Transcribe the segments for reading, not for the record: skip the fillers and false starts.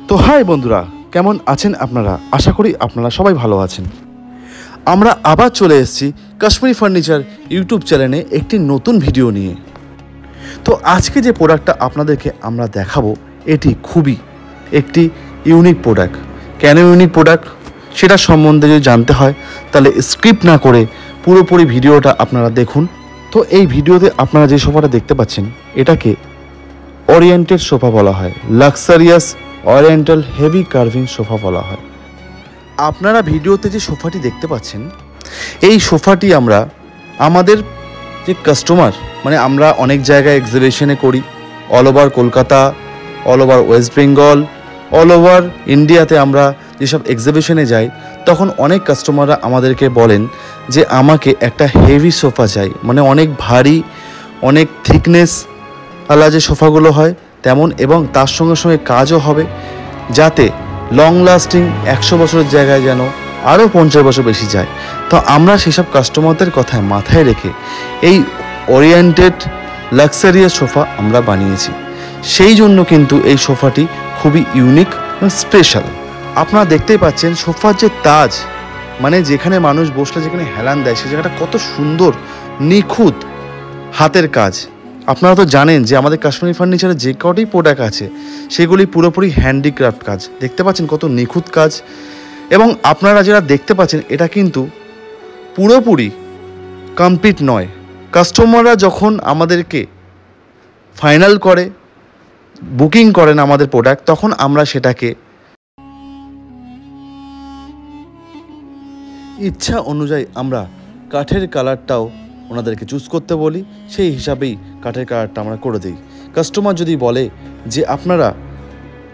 তো হাই বন্ধুরা, কেমন আছেন আপনারা? আশা করি আপনারা সবাই ভালো আছেন। আমরা আবার চলে এসেছি কাশ্মীরি ফার্নিচার ইউটিউব চ্যানেলে একটি নতুন ভিডিও নিয়ে। তো আজকে যে প্রোডাক্টটা আপনাদেরকে আমরা দেখাবো, এটি খুবই একটি ইউনিক প্রোডাক্ট। কেন ইউনিক প্রোডাক্ট সেটা সম্বন্ধে যদি জানতে হয় তাহলে স্কিপ না করে পুরোপুরি ভিডিওটা আপনারা দেখুন। তো এই ভিডিওতে আপনারা যে সোফাটা দেখতে পাচ্ছেন এটাকে ওরিয়েন্টেড সোফা বলা হয়, luxurious oriental heavy carving sofa বলা হয়। আপনারা ভিডিওতে যে সোফাটি দেখতে পাচ্ছেন এই সোফাটি আমরা আমাদের যে কাস্টমার, মানে আমরা অনেক জায়গায় এক্সিবিশনে করি, all over Kolkata, all over West Bengal, all over ইন্ডিয়াতে আমরা যেসব এক্সিবিশনে যাই তখন অনেক কাস্টমাররা আমাদেরকে বলেন যে আমাকে একটা হেভি সোফা চাই, মানে অনেক ভারী, অনেক থিকনেস আলা যে সোফাগুলো হয় তেমন, এবং তার সঙ্গে সঙ্গে কাজও হবে যাতে লং লাস্টিং 100 বছরের জায়গায় যেন আরও 50 বছর বেশি যায়। তো আমরা সেসব কাস্টমারদের কথায় মাথায় রেখে এই ওরিয়েন্টেড লাক্সারিয়াস সোফা আমরা বানিয়েছি। সেই জন্য কিন্তু এই সোফাটি খুবই ইউনিক এবং স্পেশাল। আপনারা দেখতেই পাচ্ছেন সোফার যে তাজ, মানে যেখানে মানুষ বসলে যেখানে হেলান দেয় সেই জায়গাটা কত সুন্দর, নিখুঁত হাতের কাজ। আপনারা তো জানেন যে আমাদের কাশ্মীরি ফার্নিচারের যে কটি প্রোডাক্ট আছে সেগুলি পুরোপুরি হ্যান্ডিক্রাফট কাজ। দেখতে পাচ্ছেন কত নিখুঁত কাজ, এবং আপনারা যারা দেখতে পাচ্ছেন এটা কিন্তু পুরোপুরি কমপ্লিট নয়। কাস্টমাররা যখন আমাদেরকে ফাইনাল করে, বুকিং করেন আমাদের প্রোডাক্ট, তখন আমরা সেটাকে ইচ্ছা অনুযায়ী আমরা কাঠের কালারটাও ওনাদেরকে চুজ করতে বলি, সেই হিসাবেই কাঠের কালারটা আমরা করে দিই। কাস্টমার যদি বলে যে আপনারা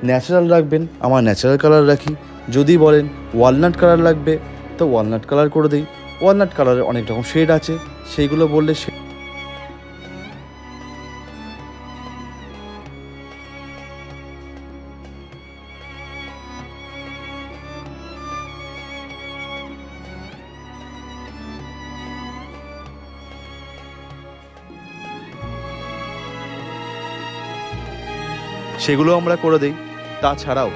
ন্যাচারাল রাখবেন, আমার ন্যাচারাল কালার রাখি। যদি বলেন ওয়ালনাট কালার লাগবে তো ওয়ালনাট কালার করে দিই। ওয়ালনাট কালারের অনেক রকম শেড আছে, সেইগুলো বললে সেগুলো আমরা করে দিই। তাছাড়াও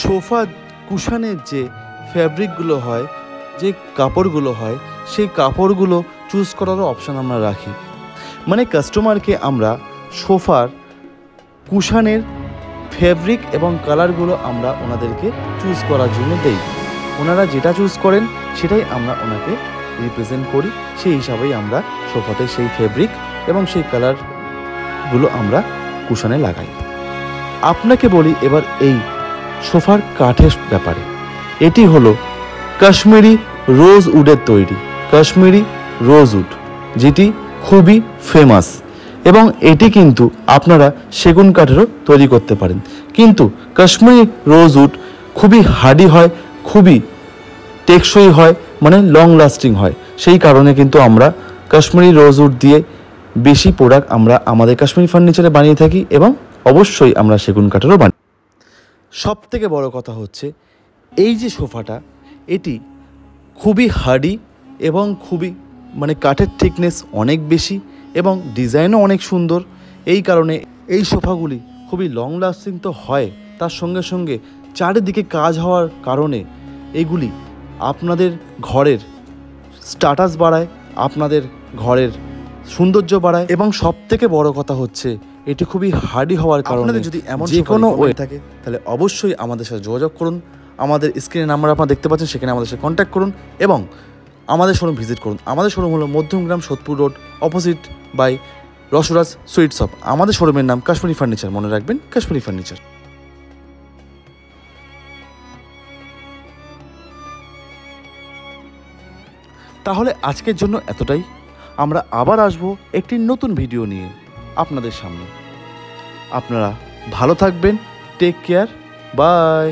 সোফা কুশনের যে ফ্যাব্রিকগুলো হয়, যে কাপড়গুলো হয়, সেই কাপড়গুলো চুজ করারও অপশান আমরা রাখি। মানে কাস্টমারকে আমরা সোফার কুশনের ফ্যাব্রিক এবং কালারগুলো আমরা ওনাদেরকে চুজ করার জন্য দেই। ওনারা যেটা চুজ করেন সেটাই আমরা ওনাকে রিপ্রেজেন্ট করি। সেই হিসাবেই আমরা সোফাতে সেই ফ্যাব্রিক এবং সেই কালারগুলো আমরা কুশনে লাগাই। আপনাকে বলি এবার এই সোফার কাঠের ব্যাপারে। এটি হলো কাশ্মীরি রোজ উডের তৈরি, কাশ্মীরি রোজ উড, যেটি খুবই ফেমাস, এবং এটি কিন্তু আপনারা সেগুন কাঠেরও তৈরি করতে পারেন। কিন্তু কাশ্মীরি রোজ উড খুবই হার্ডি হয়, খুবই টেকসই হয়, মানে লং লাস্টিং হয়। সেই কারণে কিন্তু আমরা কাশ্মীরি রোজ উড দিয়ে বেশি প্রোডাক্ট আমরা আমাদের কাশ্মীরি ফার্নিচারে বানিয়ে থাকি, এবং অবশ্যই আমরা সেগুন কাঠেরও বানাই। সব থেকে বড় কথা হচ্ছে এই যে সোফাটা, এটি খুবই হার্ডি এবং খুবই, মানে কাঠের থিকনেস অনেক বেশি এবং ডিজাইনও অনেক সুন্দর। এই কারণে এই সোফাগুলি খুবই লং লাস্টিং তো হয়, তার সঙ্গে সঙ্গে চারিদিকে কাজ হওয়ার কারণে এগুলি আপনাদের ঘরের স্ট্যাটাস বাড়ায়, আপনাদের ঘরের সৌন্দর্য বাড়ায়, এবং সব থেকে বড় কথা হচ্ছে এটি খুবই হার্ডি হওয়ার কারণে যদি এমন যে কোনো ওয়ে থাকে তাহলে অবশ্যই আমাদের সাথে যোগাযোগ করুন। আমাদের স্ক্রিনে নাম্বার আপনারা দেখতে পাচ্ছেন, সেখানে আমাদের সাথে কন্ট্যাক্ট করুন এবং আমাদের শোরুম ভিজিট করুন। আমাদের শোরুম হলো Madhyamgram Sodepur road, opposite by Rasraj sweet shop. আমাদের শোরুমের নাম কাশ্মীরি ফার্নিচার, মনে রাখবেন কাশ্মীরি ফার্নিচার। তাহলে আজকের জন্য এতটাই। আমরা আবার আসবো একটি নতুন ভিডিও নিয়ে আপনাদের সামনে। আপনারা ভালো থাকবেন, টেক কেয়ার, বাই।